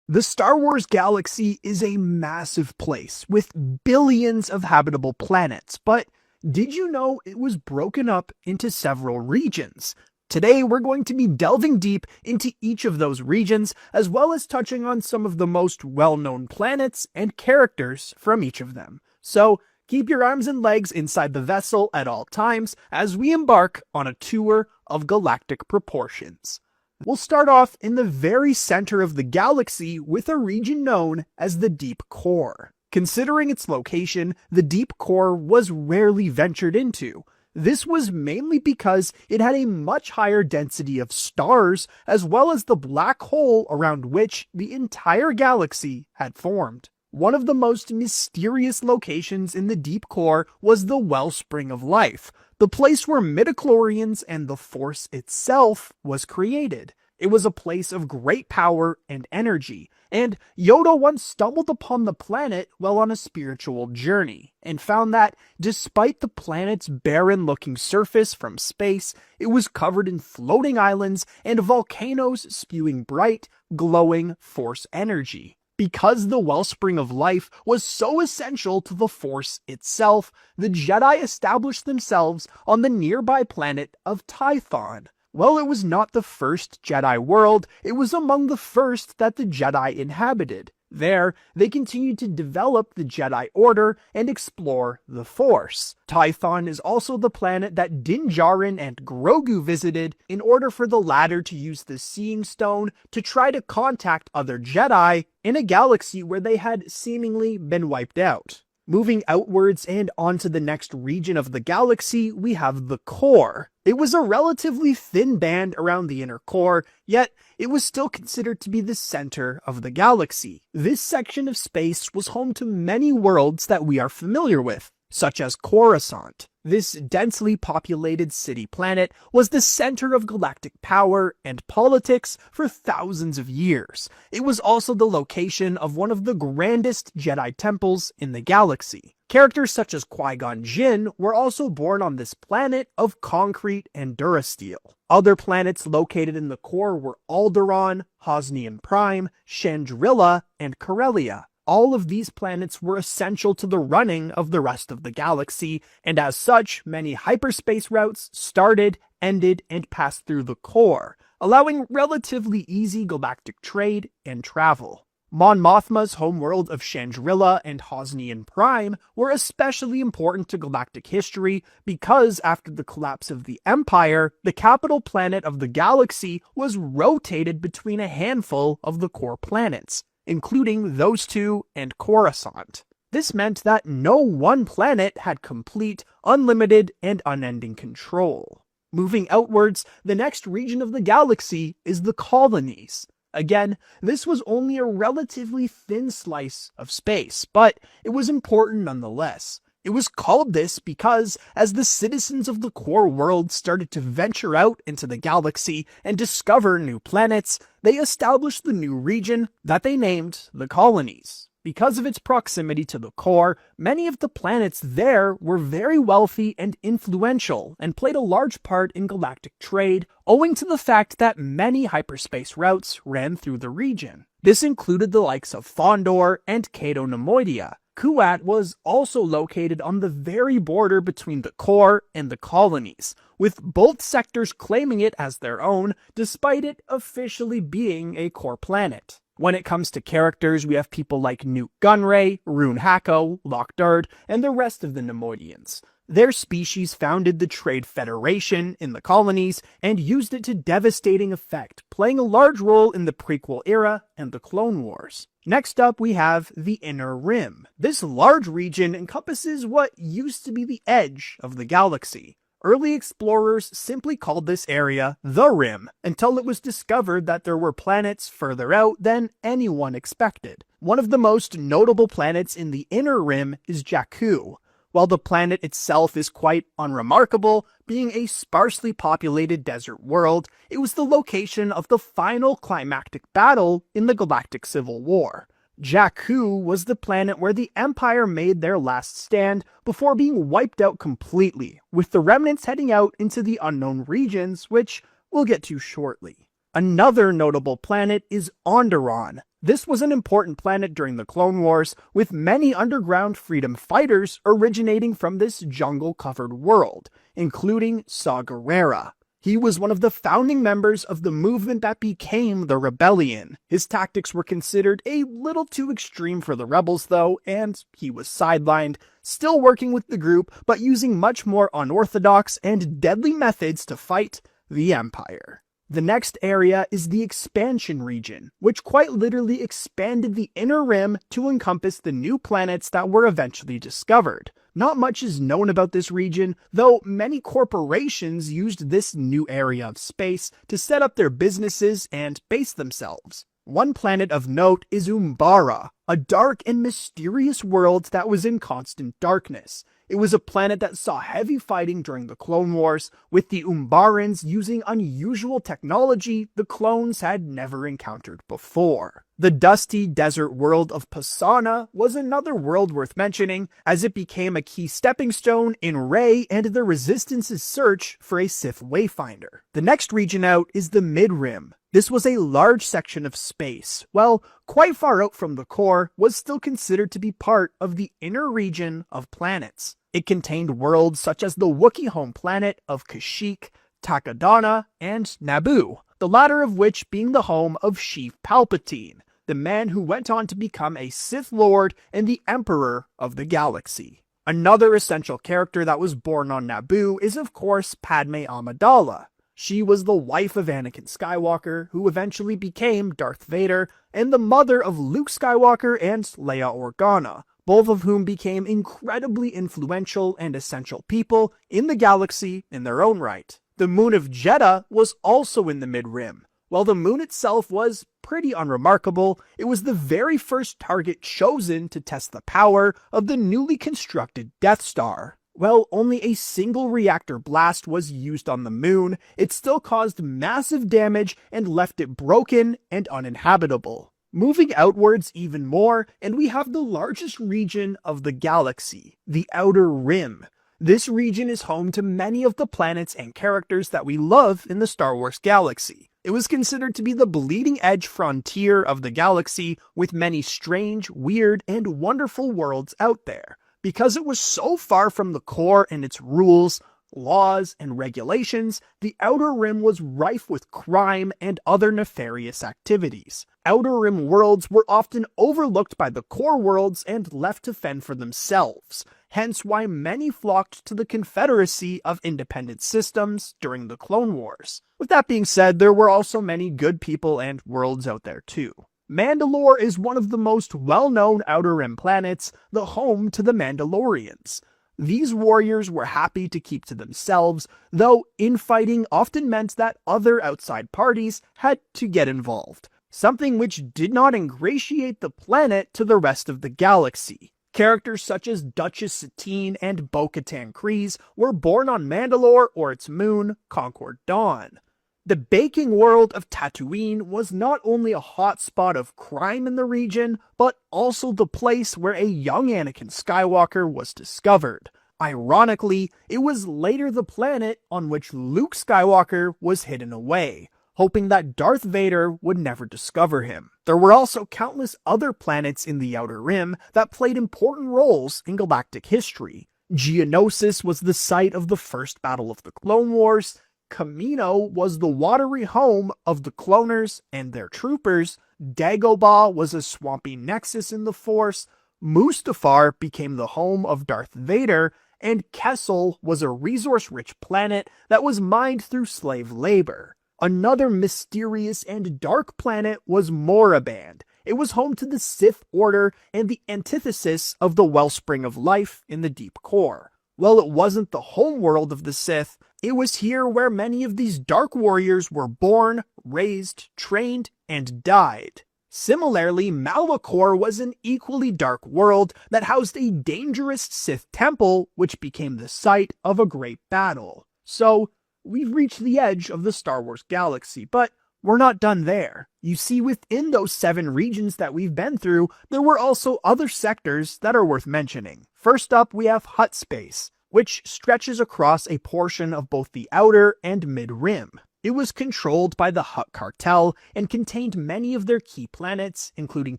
The Star Wars galaxy is a massive place with billions of habitable planets, but did you know it was broken up into several regions? Today, we're going to be delving deep into each of those regions, as well as touching on some of the most well-known planets and characters from each of them. So, keep your arms and legs inside the vessel at all times as we embark on a tour of galactic proportions. We'll start off in the very center of the galaxy with a region known as the Deep Core. Considering its location, the Deep Core was rarely ventured into. This was mainly because it had a much higher density of stars, as well as the black hole around which the entire galaxy had formed. One of the most mysterious locations in the Deep Core was the Wellspring of Life, the place where midichlorians and the Force itself was created. It was a place of great power and energy, and Yoda once stumbled upon the planet while on a spiritual journey, and found that, despite the planet's barren-looking surface from space, it was covered in floating islands and volcanoes spewing bright, glowing Force energy. Because the Wellspring of Life was so essential to the Force itself, the Jedi established themselves on the nearby planet of Tython. While it was not the first Jedi world, it was among the first that the Jedi inhabited. There, they continued to develop the Jedi Order and explore the Force. Tython is also the planet that Din Djarin and Grogu visited in order for the latter to use the Seeing Stone to try to contact other Jedi in a galaxy where they had seemingly been wiped out. Moving outwards and onto the next region of the galaxy, we have the Core. It was a relatively thin band around the inner core, yet it was still considered to be the center of the galaxy. This section of space was home to many worlds that we are familiar with, such as Coruscant. This densely populated city-planet was the center of galactic power and politics for thousands of years. It was also the location of one of the grandest Jedi temples in the galaxy. Characters such as Qui-Gon Jinn were also born on this planet of concrete and durasteel. Other planets located in the core were Alderaan, Hosnian Prime, Chandrila, and Corellia. All of these planets were essential to the running of the rest of the galaxy, and as such, many hyperspace routes started, ended, and passed through the core, allowing relatively easy galactic trade and travel. Mon Mothma's homeworld of Chandrila and Hosnian Prime were especially important to galactic history because after the collapse of the Empire, the capital planet of the galaxy was rotated between a handful of the core planets, including those two and Coruscant. This meant that no one planet had complete, unlimited, and unending control. Moving outwards, the next region of the galaxy is the Colonies. Again, this was only a relatively thin slice of space, but it was important nonetheless. It was called this because, as the citizens of the core world started to venture out into the galaxy and discover new planets, they established the new region that they named the Colonies. Because of its proximity to the core, many of the planets there were very wealthy and influential and played a large part in galactic trade, owing to the fact that many hyperspace routes ran through the region. This included the likes of Fondor and Cato Nemoidia. Kuat was also located on the very border between the core and the Colonies, with both sectors claiming it as their own, despite it officially being a core planet. When it comes to characters, we have people like Nute Gunray, Rune Hako, Lock Dard, and the rest of the Nemoidians. Their species founded the Trade Federation in the Colonies and used it to devastating effect, playing a large role in the prequel era and the Clone Wars. Next up, we have the Inner Rim. This large region encompasses what used to be the edge of the galaxy. Early explorers simply called this area the Rim, until it was discovered that there were planets further out than anyone expected. One of the most notable planets in the Inner Rim is Jakku. While the planet itself is quite unremarkable, being a sparsely populated desert world, it was the location of the final climactic battle in the Galactic Civil War. Jakku was the planet where the Empire made their last stand before being wiped out completely, with the remnants heading out into the unknown regions, which we'll get to shortly. Another notable planet is Onderon. This was an important planet during the Clone Wars, with many underground freedom fighters originating from this jungle-covered world, including Saw Gerrera. He was one of the founding members of the movement that became the Rebellion. His tactics were considered a little too extreme for the rebels though, and he was sidelined, still working with the group, but using much more unorthodox and deadly methods to fight the Empire. The next area is the Expansion region, which quite literally expanded the Inner Rim to encompass the new planets that were eventually discovered. Not much is known about this region, though many corporations used this new area of space to set up their businesses and base themselves. One planet of note is Umbara, a dark and mysterious world that was in constant darkness. It was a planet that saw heavy fighting during the Clone Wars, with the Umbarans using unusual technology the clones had never encountered before. The dusty desert world of Pasaana was another world worth mentioning, as it became a key stepping stone in Rey and the Resistance's search for a Sith Wayfinder. The next region out is the Mid-Rim. This was a large section of space, well, quite far out from the core, was still considered to be part of the inner region of planets. It contained worlds such as the Wookiee home planet of Kashyyyk, Takodana, and Naboo, the latter of which being the home of Sheev Palpatine, the man who went on to become a Sith Lord and the Emperor of the galaxy. Another essential character that was born on Naboo is of course Padme Amidala. She was the wife of Anakin Skywalker, who eventually became Darth Vader, and the mother of Luke Skywalker and Leia Organa, both of whom became incredibly influential and essential people in the galaxy in their own right. The moon of Jedha was also in the Mid-Rim. While the moon itself was pretty unremarkable, it was the very first target chosen to test the power of the newly constructed Death Star. While only a single reactor blast was used on the moon, it still caused massive damage and left it broken and uninhabitable. Moving outwards even more, and we have the largest region of the galaxy, the Outer Rim. This region is home to many of the planets and characters that we love in the Star Wars galaxy. It was considered to be the bleeding edge frontier of the galaxy, with many strange, weird, and wonderful worlds out there. Because it was so far from the core and its rules, laws, and regulations, the Outer Rim was rife with crime and other nefarious activities. Outer Rim worlds were often overlooked by the core worlds and left to fend for themselves, hence why many flocked to the Confederacy of Independent Systems during the Clone Wars. With that being said, there were also many good people and worlds out there too. Mandalore is one of the most well-known Outer Rim planets, the home to the Mandalorians. These warriors were happy to keep to themselves, though infighting often meant that other outside parties had to get involved, something which did not ingratiate the planet to the rest of the galaxy. Characters such as Duchess Satine and Bo-Katan Kryze were born on Mandalore or its moon, Concord Dawn. The baking world of Tatooine was not only a hotspot of crime in the region, but also the place where a young Anakin Skywalker was discovered. Ironically, it was later the planet on which Luke Skywalker was hidden away, hoping that Darth Vader would never discover him. There were also countless other planets in the Outer Rim that played important roles in galactic history. Geonosis was the site of the first battle of the Clone Wars. Kamino was the watery home of the cloners and their troopers. Dagobah was a swampy nexus in the Force. Mustafar became the home of Darth Vader, and Kessel was a resource-rich planet that was mined through slave labor. Another mysterious and dark planet was Moraband. It was home to the Sith Order and the antithesis of the wellspring of life in the deep core. While it wasn't the home world of the Sith, it was here where many of these dark warriors were born, raised, trained, and died. Similarly, Malachor was an equally dark world that housed a dangerous Sith temple, which became the site of a great battle. So, we've reached the edge of the Star Wars galaxy, but we're not done there. You see, within those 7 regions that we've been through, there were also other sectors that are worth mentioning. First up, we have Hutt Space, which stretches across a portion of both the Outer and Mid-Rim. It was controlled by the Hutt cartel and contained many of their key planets, including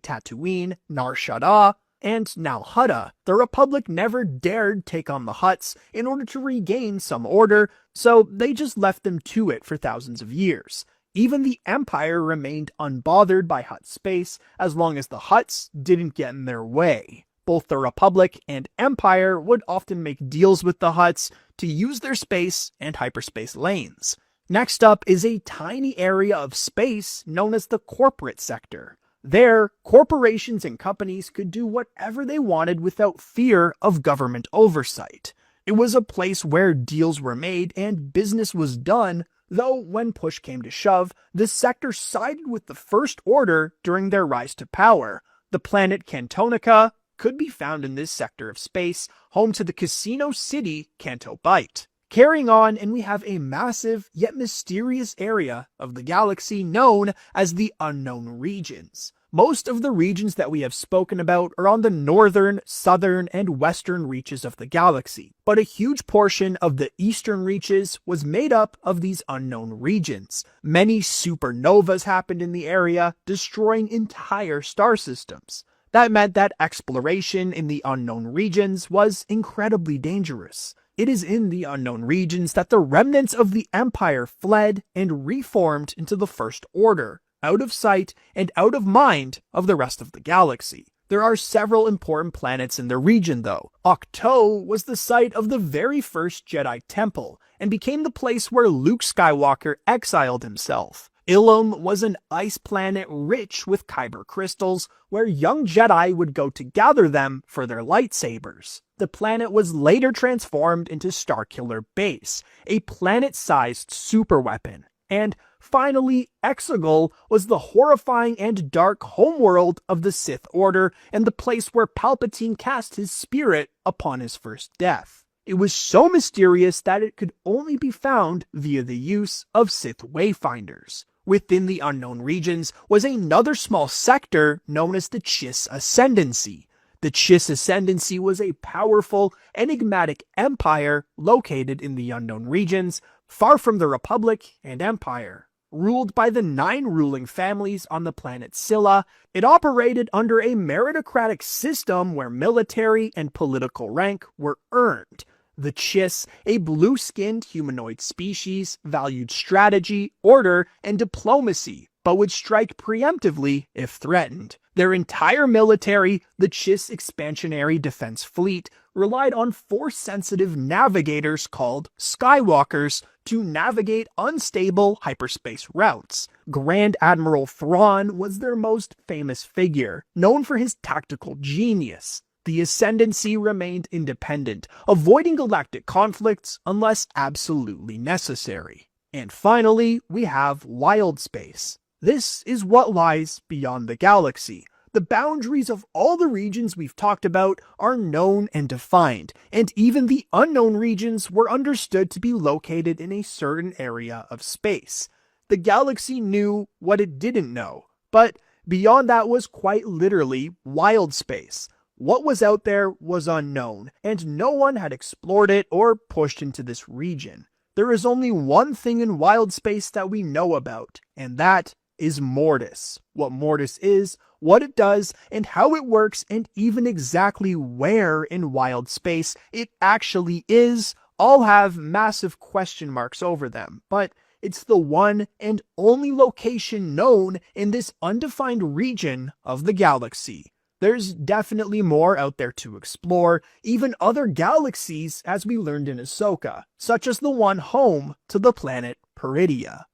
Tatooine, Nar Shaddaa, and Nal Hutta. The Republic never dared take on the Hutts in order to regain some order, so they just left them to it for thousands of years. Even the Empire remained unbothered by Hutt space as long as the Hutts didn't get in their way. Both the Republic and Empire would often make deals with the Hutts to use their space and hyperspace lanes. Next up is a tiny area of space known as the corporate sector. There, corporations and companies could do whatever they wanted without fear of government oversight. It was a place where deals were made and business was done, though when push came to shove, this sector sided with the First Order during their rise to power. The planet Cantonica could be found in this sector of space, home to the casino city Canto Bight. Carrying on, and we have a massive yet mysterious area of the galaxy known as the Unknown Regions. Most of the regions that we have spoken about are on the northern, southern, and western reaches of the galaxy, but a huge portion of the eastern reaches was made up of these unknown regions. Many supernovas happened in the area, destroying entire star systems. That meant that exploration in the unknown regions was incredibly dangerous. It is in the unknown regions that the remnants of the Empire fled and reformed into the First Order, out of sight and out of mind of the rest of the galaxy. There are several important planets in the region though. Ahch-To was the site of the very first Jedi Temple, and became the place where Luke Skywalker exiled himself. Ilum was an ice planet rich with kyber crystals, where young Jedi would go to gather them for their lightsabers. The planet was later transformed into Starkiller Base, a planet-sized superweapon. And finally, Exegol was the horrifying and dark homeworld of the Sith Order, and the place where Palpatine cast his spirit upon his first death. It was so mysterious that it could only be found via the use of Sith Wayfinders. Within the unknown regions was another small sector known as the Chiss Ascendancy. The Chiss Ascendancy was a powerful, enigmatic empire located in the unknown regions, far from the Republic and Empire. Ruled by the 9 ruling families on the planet Scylla, it operated under a meritocratic system where military and political rank were earned. The Chiss, a blue-skinned humanoid species, valued strategy, order, and diplomacy, but would strike preemptively if threatened. Their entire military, the Chiss Expansionary Defense Fleet, relied on Force-sensitive navigators called Skywalkers to navigate unstable hyperspace routes. Grand Admiral Thrawn was their most famous figure, known for his tactical genius. The Ascendancy remained independent, avoiding galactic conflicts unless absolutely necessary. And finally, we have Wild Space. This is what lies beyond the galaxy. The boundaries of all the regions we've talked about are known and defined, and even the unknown regions were understood to be located in a certain area of space. The galaxy knew what it didn't know, but beyond that was quite literally wild space. What was out there was unknown, and no one had explored it or pushed into this region. There is only one thing in wild space that we know about, and that is Mortis. What Mortis is, what it does, and how it works, and even exactly where in wild space it actually is, all have massive question marks over them. But it's the one and only location known in this undefined region of the galaxy. There's definitely more out there to explore, even other galaxies as we learned in Ahsoka, such as the one home to the planet Peridia.